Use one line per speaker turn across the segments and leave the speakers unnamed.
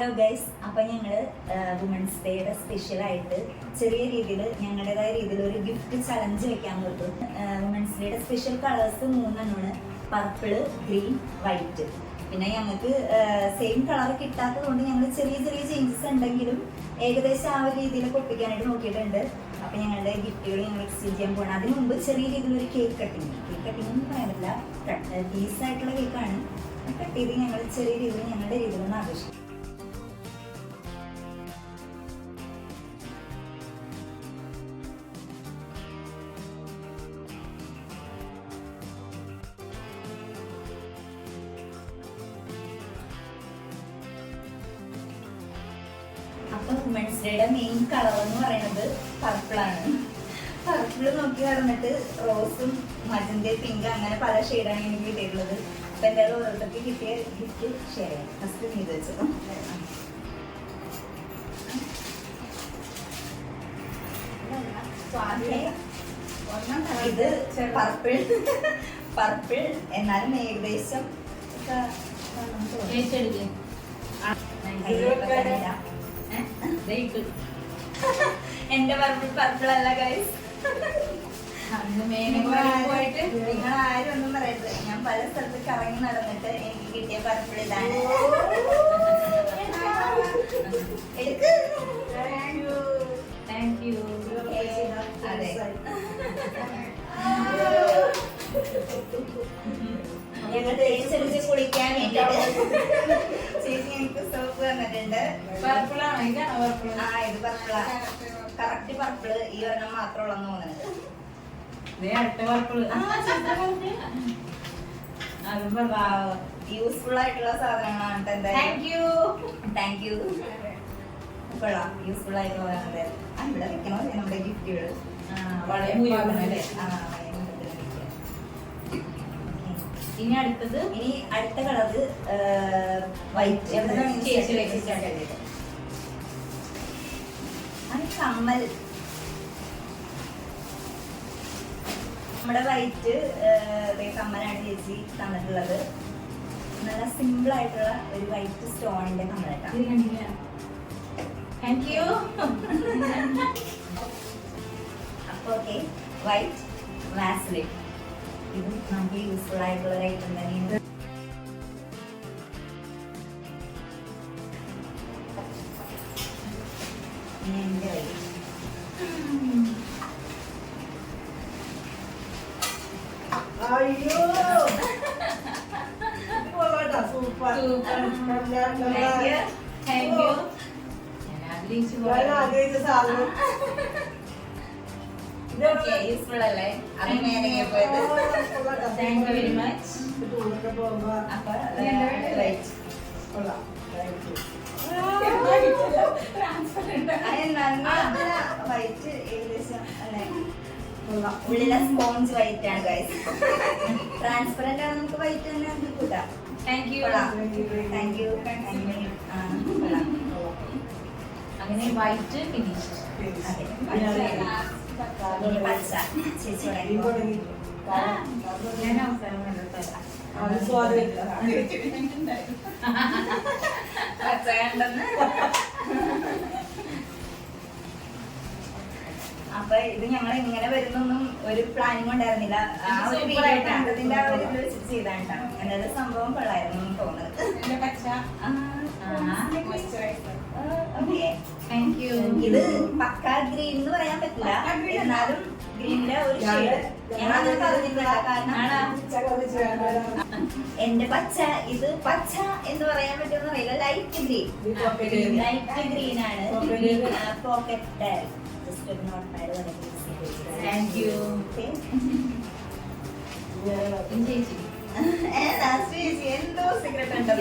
Hello guys, അപ്പം ഞങ്ങൾ women's ഡേയുടെ സ്പെഷ്യലായിട്ട് ചെറിയ രീതിയിൽ ഞങ്ങളുടേതായ രീതിയിൽ ഒരു ഗിഫ്റ്റ് ചലഞ്ച് വെക്കാൻ പറ്റും. വുമൻസ് ഡേയുടെ special colours 3 purple, green, white. പിന്നെ ഞങ്ങൾക്ക് സെയിം കളർ കിട്ടാത്തത് കൊണ്ട് ഞങ്ങൾ ചെറിയ ചെറിയ ചേഞ്ചസ് ഉണ്ടെങ്കിലും ഏകദേശം ആ ഒരു രീതിയിലൊക്കെ ഒപ്പിക്കാനായിട്ട് നോക്കിയിട്ടുണ്ട്. അപ്പം ഞങ്ങളുടെ ഗിഫ്റ്റുകൾ ഞങ്ങൾ എക്സ്ചേഞ്ച് ചെയ്യാൻ പോകണം. അതിന് മുമ്പ് ചെറിയ രീതിയിൽ ഒരു കേക്ക് കട്ടിങ് എന്ന് പറയാൻ പറ്റില്ല, പീസായിട്ടുള്ള കേക്കാണ്. കട്ട് ചെയ്ത് ഞങ്ങൾ ചെറിയ രീതിയിൽ ഞങ്ങളുടെ രീതിയിൽ ഒന്ന് ആഘോഷിക്കും. അപ്പൊ വുമൻസ് ഡേയുടെ മെയിൻ കളർ എന്ന് പറയുന്നത് പർപ്പിളാണ്. പർപ്പിള് നോക്കി നടന്നിട്ട് റോസും മജന്ത, പിങ്ക് അങ്ങനെ പല ഷെയ്ഡാണ് എനിക്ക് കിട്ടിയിട്ടുള്ളത്. അപ്പൊ എന്തായാലും ഓരോരുത്തർക്ക് കിട്ടിയ ഗിഫ്റ്റ് ഷെയർ ചെയ്യാം. ഫസ്റ്റ് ഇത് വെച്ചത് ഇത് പർപ്പിൾ എന്നാലും ഏകദേശം എന്റെ പർപ്പിൾ അല്ല ഗൈസ്. നിങ്ങൾ ആരും ഒന്നും പറയരുത്. ഞാൻ പല സ്ഥലത്ത് കറങ്ങി നടന്നിട്ട് എനിക്ക് കിട്ടിയ പർപ്പിൾ ഇതാണ്. അതെ, ഞങ്ങൾ തേച്ചടിച്ച് കുളിക്കാൻ വേണ്ടിട്ട് ചേച്ചി എനിക്ക് സോപ്പ് തന്നിട്ടുണ്ട്. ആ, ഇത് പർപ്പിളാ. കറക്റ്റ് പർപ്പിള് ഈ ഒരെണ്ണം മാത്രമുള്ളെന്ന് തോന്നുന്നത്. യൂസ്ഫുൾ ആയിട്ടുള്ള സാധനങ്ങളാണ്. Thank you. കൊള്ളാം, യൂസ്ഫുൾ ആയിട്ടുള്ളതാണ്. ഇവിടെ വെക്കണോ നമ്മുടെ ഗിഫ്റ്റുകൾ?
ഇനി
അടുത്ത കളറ് വൈറ്റ്. കമ്മൽ. നമ്മുടെ വൈറ്റ് കമ്മലാണ് ചേച്ചി തന്നിട്ടുള്ളത്. നല്ല സിമ്പിൾ ആയിട്ടുള്ള ഒരു വൈറ്റ് സ്റ്റോണിന്റെ കമ്മലായിട്ടാണ്. അപ്പൊ ഓക്കെ, വൈറ്റ് വാസ്ലിൻ. ഇത് നമുക്ക് യൂസ്ഫുൾ ആയിട്ടുള്ള ഒരു ഐറ്റം തന്നെയാണ്. എന്റെ വൈറ്റ്
അയ്യോ സൂപ്പർ. സാധനം
യൂസ്ഫുൾ അല്ലേ? അത് നേരെ പോയത്.
Thank you very much.
അപ്പൊ വൈറ്റ് വൈറ്റ് ഏകദേശം അല്ലേ? ഉള്ളിലെ സ്പോഞ്ച് വൈറ്റ് ആണ് ഗൈസ്. ട്രാൻസ്പെറന്റ് ആണ്, നമുക്ക് വൈറ്റ് തന്നെ കൂട്ടാം.
Thank you. അങ്ങനെ വൈറ്റ് ഫിനിഷ്.
പച്ച ചേച്ചിയോടെ
ഞാൻ അവസരം കണ്ടെത്തരാം.
പച്ച കണ്ടെന്ന്. അപ്പൊ ഇത് ഞങ്ങൾ ഇങ്ങനെ വരുന്നൊന്നും ഒരു പ്ലാനിങ് ഉണ്ടായിരുന്നില്ല. ആ ഒരു കണ്ടതിന്റെ ആ ഒരു ഇത് വെച്ചിട്ട് ചെയ്താണ്ടാണ്. എന്തായാലും സംഭവം കൊള്ളായിരുന്നു തോന്നുന്നത്. ഇത് പക്ക ഗ്രീൻ എന്ന് പറയാൻ പറ്റില്ല, എന്നാലും ഗ്രീനിന്റെ ഒരു ഷെയ്ഡ് ഞങ്ങളങ്ങനെ പറഞ്ഞിട്ടില്ല. കാരണം എന്റെ പച്ച, ഇത് പച്ച എന്ന് പറയാൻ പറ്റുമെന്ന് അറിയില്ല. ലൈറ്റ് ഗ്രീൻ ആണ്. Pocket
thank you.
എന്തോ സീക്രട്ട് ഉണ്ടോ?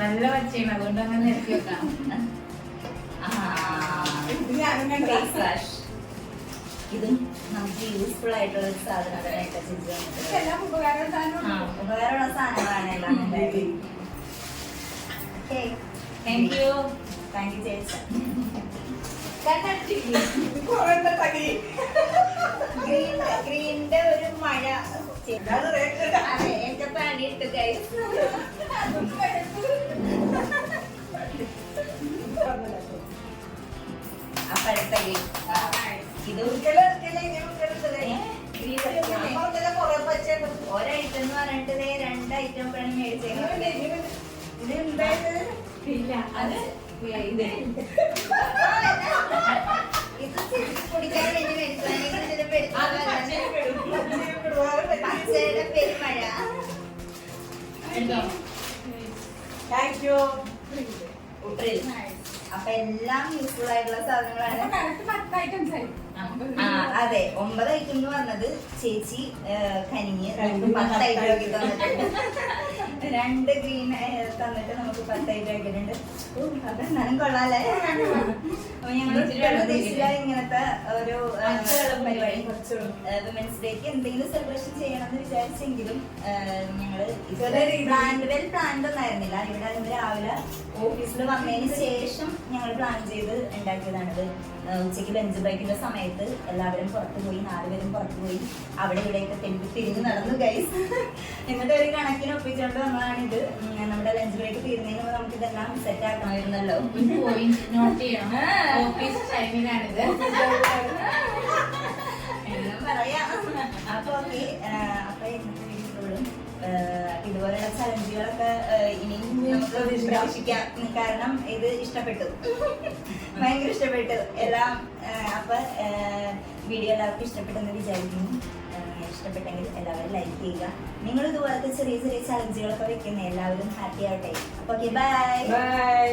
നല്ല പച്ചയാണ്, അതുകൊണ്ട് അങ്ങനെ നിർത്തി വെക്കാം.
ഇതും നമുക്ക് യൂസ്ഫുൾ ആയിട്ടുള്ള ഒരു സാധനമായിട്ട് ഉപകാരമുള്ള സാധനങ്ങളാണ് എല്ലാം.
താങ്ക് യു
ചേച്ചി. ഗ്രീനിന്റെ ഒരു മഴ
ഇതാണ് rate.
അതെ എന്റെ പണിയിട്ട് guys. അപ്പൊ അടുത്ത game. ഇത് ഒരൈറ്റം എന്ന് പറഞ്ഞിട്ട് രണ്ട് ഐറ്റം പണി മേടിച്ചേക്കുന്നത്. ഇത് എന്തായത്?
ഇല്ല അത്
ഇത് കുടിക്കാൻ വേണ്ടി പച്ചയുടെ പെരുമഴ.
Thank you.
ഉട്രിൽ. അപ്പൊ എല്ലാം യൂസ്ഫുൾ ആയിട്ടുള്ള സാധനങ്ങളാണ്. അതെ 9 ഐറ്റം എന്ന് പറഞ്ഞത് ചേച്ചി കനിഞ്ഞ് 10 ഐറ്റം ആക്കി തന്നിട്ടുണ്ട്. 2 ഗ്രീൻ തന്നിട്ട് നമുക്ക് 10 ഐറ്റം ആക്കിയിട്ടുണ്ട്. അത് എന്നാലും കൊള്ളാല്ലേ. അപ്പൊ ഞങ്ങൾ പ്രതീക്ഷിച്ച ഇങ്ങനത്തെ ഒരു പരിപാടി വിമൻസ് ഡേക്ക് എന്തെങ്കിലും സെലിബ്രേഷൻ ചെയ്യണമെന്ന് വിചാരിച്ചെങ്കിലും ഞങ്ങള് പ്ലാൻഡ് ഒന്നും ആയിരുന്നില്ല. ഇവിടെ രാവിലെ ഓഫീസിൽ വന്നതിന് ശേഷം ഞങ്ങൾ പ്ലാൻ ചെയ്ത് ഉണ്ടാക്കിയതാണിത്. ഉച്ചയ്ക്ക് ലഞ്ച് ബ്രേക്കിന്റെ സമയത്ത് എല്ലാവരും പുറത്തു പോയി, 4 പേരും പുറത്തു പോയി, അവിടെ ഇവിടെയൊക്കെ തിരിഞ്ഞ് നടന്നു ഗൈസ്. എന്നിട്ട് ഒരു കണക്കിന് ഒപ്പിച്ചുകൊണ്ട് വന്നതാണിത്. നമ്മുടെ ലഞ്ച് ബ്രേക്ക് തീരുന്നതിന് മുമ്പ് നമുക്ക് ഇതെല്ലാം സെറ്റ് ആക്കണമായിരുന്നല്ലോ.
നോട്ട് ചെയ്യണം. ഓഫീസ് ടൈമിലാണിത്.
എല്ലാം പറയാം. അപ്പൊ ഓക്കെ. അപ്പൊ ഇന്നത്തെ വീഡിയോയിലും ഇതുപോലെയുള്ള ചലഞ്ചുകളൊക്കെ ഇനിയും നമുക്ക് പ്രതീക്ഷിക്കാം. കാരണം ഇത് ഇഷ്ടപ്പെട്ടു, ഭയങ്കര ഇഷ്ടപ്പെട്ടു എല്ലാം. അപ്പൊ വീഡിയോ എല്ലാവർക്കും ഇഷ്ടപ്പെട്ടെന്ന് വിചാരിക്കുന്നു. ഇഷ്ടപ്പെട്ടെങ്കിൽ എല്ലാവരും ലൈക്ക് ചെയ്യുക. നിങ്ങൾ ഇതുപോലത്തെ ചെറിയ ചെറിയ ചലഞ്ചുകളൊക്കെ വെക്കുന്ന എല്ലാവരും ഹാപ്പി ആവട്ടെ. അപ്പൊ ഓക്കെ, ബൈ.